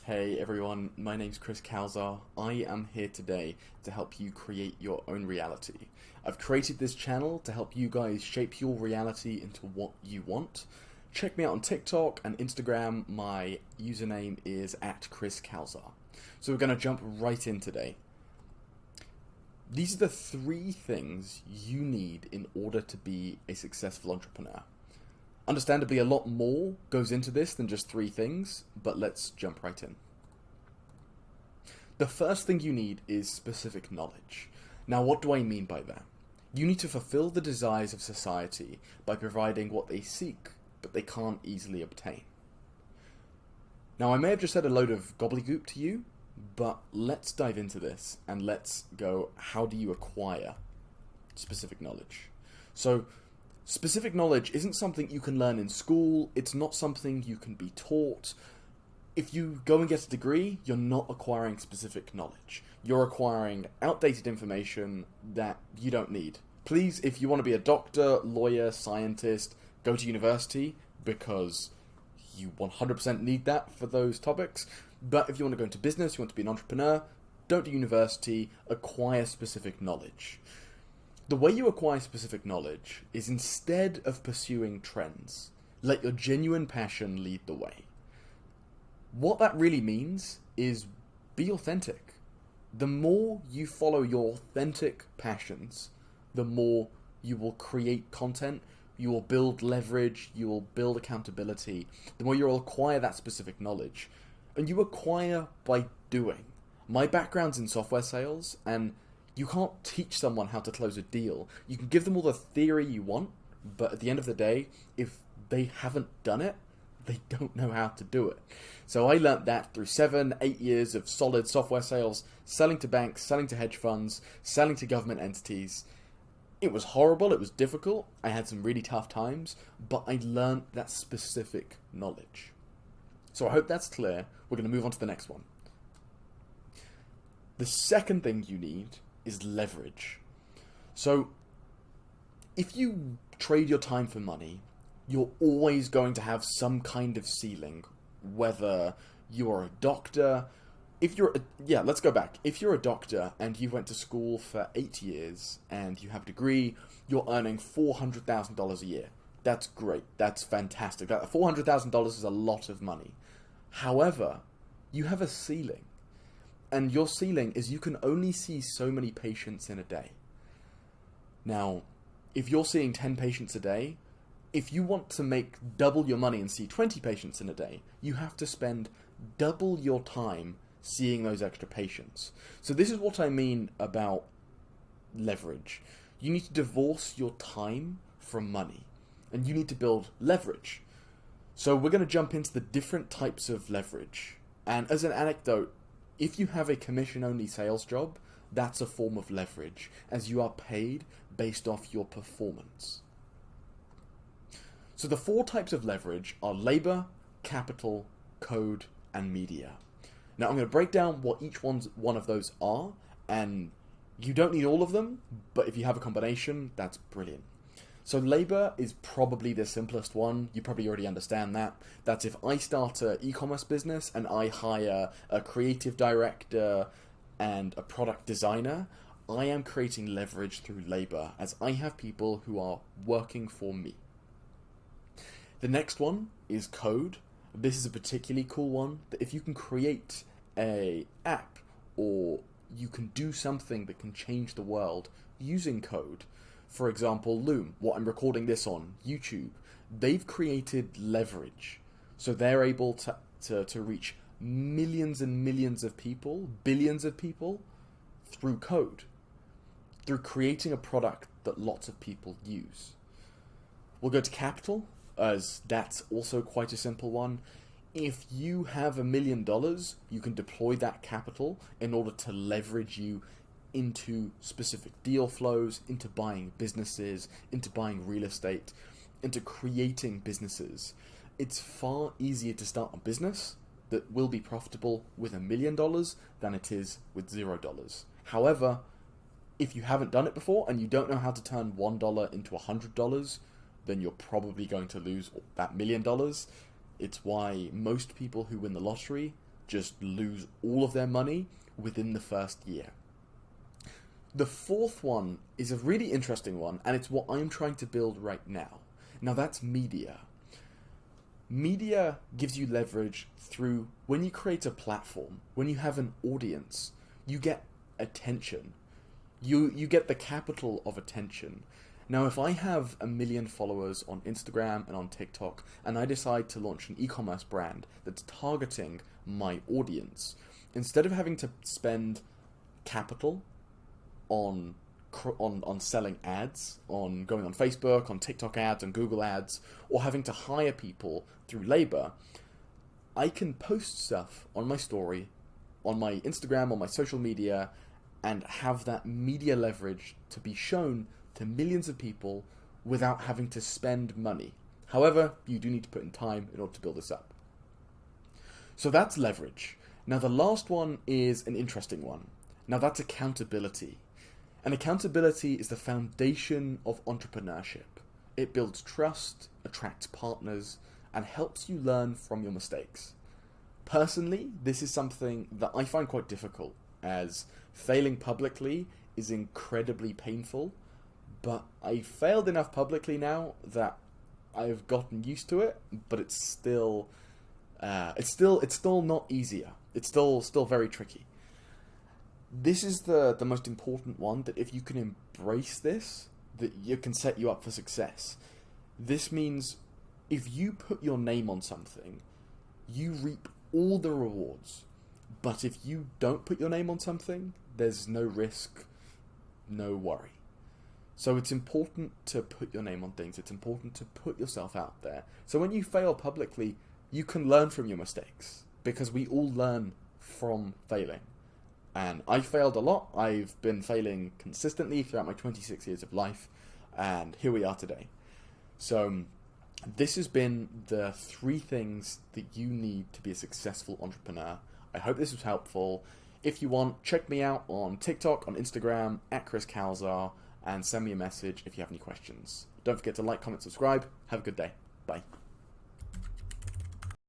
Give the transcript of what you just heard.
Hey everyone, my name's Chris Calzar. I am here today to help you create your own reality. I've created this channel to help you guys shape your reality into what you want. Check me out on TikTok and Instagram. My username is @ChrisCalzar. So we're going to jump right in today. These are the 3 things you need in order to be a successful entrepreneur. Understandably, a lot more goes into this than just 3 things, but let's jump right in. The first thing you need is specific knowledge. Now, what do I mean by that? You need to fulfill the desires of society by providing what they seek, but they can't easily obtain. Now, I may have just said a load of gobbledygook to you, but let's dive into this and let's go, how do you acquire specific knowledge? So, specific knowledge isn't something you can learn in school. It's not something you can be taught. If you go and get a degree, you're not acquiring specific knowledge. You're acquiring outdated information that you don't need. Please, if you want to be a doctor, lawyer, scientist, go to university because you 100% need that for those topics. But if you want to go into business, you want to be an entrepreneur, don't do university, acquire specific knowledge. The way you acquire specific knowledge is instead of pursuing trends, let your genuine passion lead the way. What that really means is be authentic. The more you follow your authentic passions, the more you will create content, you will build leverage, you will build accountability, the more you will acquire that specific knowledge. And you acquire by doing. My background's in software sales, and you can't teach someone how to close a deal. You can give them all the theory you want, but at the end of the day, if they haven't done it, they don't know how to do it. So I learnt that through 7-8 years of solid software sales, selling to banks, selling to hedge funds, selling to government entities. It was horrible, it was difficult, I had some really tough times, but I learnt that specific knowledge. So I hope that's clear. We're going to move on to the next one. The second thing you need is leverage. So if you trade your time for money, you're always going to have some kind of ceiling, whether you're a doctor. Let's go back. If you're a doctor and you went to school for 8 years and you have a degree, you're earning $400,000 a year. That's great. That's fantastic. That $400,000 is a lot of money. However, you have a ceiling. And your ceiling is you can only see so many patients in a day. Now, if you're seeing 10 patients a day, if you want to make double your money and see 20 patients in a day, you have to spend double your time seeing those extra patients. So this is what I mean about leverage. You need to divorce your time from money, and you need to build leverage. So we're going to jump into the different types of leverage. And as an anecdote, if you have a commission-only sales job, that's a form of leverage, as you are paid based off your performance. So the 4 types of leverage are labor, capital, code, and media. Now I'm going to break down what each one of those are, and you don't need all of them, but if you have a combination, that's brilliant. So labor is probably the simplest one. You probably already understand that. That's if I start an e-commerce business and I hire a creative director and a product designer, I am creating leverage through labor as I have people who are working for me. The next one is code. This is a particularly cool one, that if you can create an app or you can do something that can change the world using code. For example, Loom, what I'm recording this on, YouTube, they've created leverage. So they're able to reach millions and millions of people, billions of people, through code, through creating a product that lots of people use. We'll go to capital, as that's also quite a simple one. If you have $1 million, you can deploy that capital in order to leverage you into specific deal flows, into buying businesses, into buying real estate, into creating businesses. It's far easier to start a business that will be profitable with $1 million than it is with $0. However, if you haven't done it before and you don't know how to turn $1 into $100, then you're probably going to lose that $1 million. It's why most people who win the lottery just lose all of their money within the first year. The fourth one is a really interesting one, and it's what I'm trying to build right now. Now that's media. Media gives you leverage through when you create a platform, when you have an audience, you get attention. You get the capital of attention. Now, if I have 1 million followers on Instagram and on TikTok, and I decide to launch an e-commerce brand that's targeting my audience, instead of having to spend capital on selling ads, on going on Facebook, on TikTok ads, on Google ads, or having to hire people through labor, I can post stuff on my story, on my Instagram, on my social media, and have that media leverage to be shown to millions of people without having to spend money. However, you do need to put in time in order to build this up. So that's leverage. Now the last one is an interesting one. Now that's accountability. And accountability is the foundation of entrepreneurship. It builds trust, attracts partners, and helps you learn from your mistakes. Personally, this is something that I find quite difficult, as failing publicly is incredibly painful, but I failed enough publicly now that I've gotten used to it, but it's still not easier. It's still very tricky. This is the most important one, that if you can embrace this, that it can set you up for success. This means if you put your name on something, you reap all the rewards. But if you don't put your name on something, there's no risk, no worry. So it's important to put your name on things. It's important to put yourself out there. So when you fail publicly, you can learn from your mistakes, because we all learn from failing. And I failed a lot. I've been failing consistently throughout my 26 years of life, and here we are today. So this has been the 3 things that you need to be a successful entrepreneur. I hope this was helpful. If you want, check me out on TikTok, on Instagram, at Chris Calzar, and send me a message if you have any questions. Don't forget to like, comment, subscribe. Have a good day. Bye.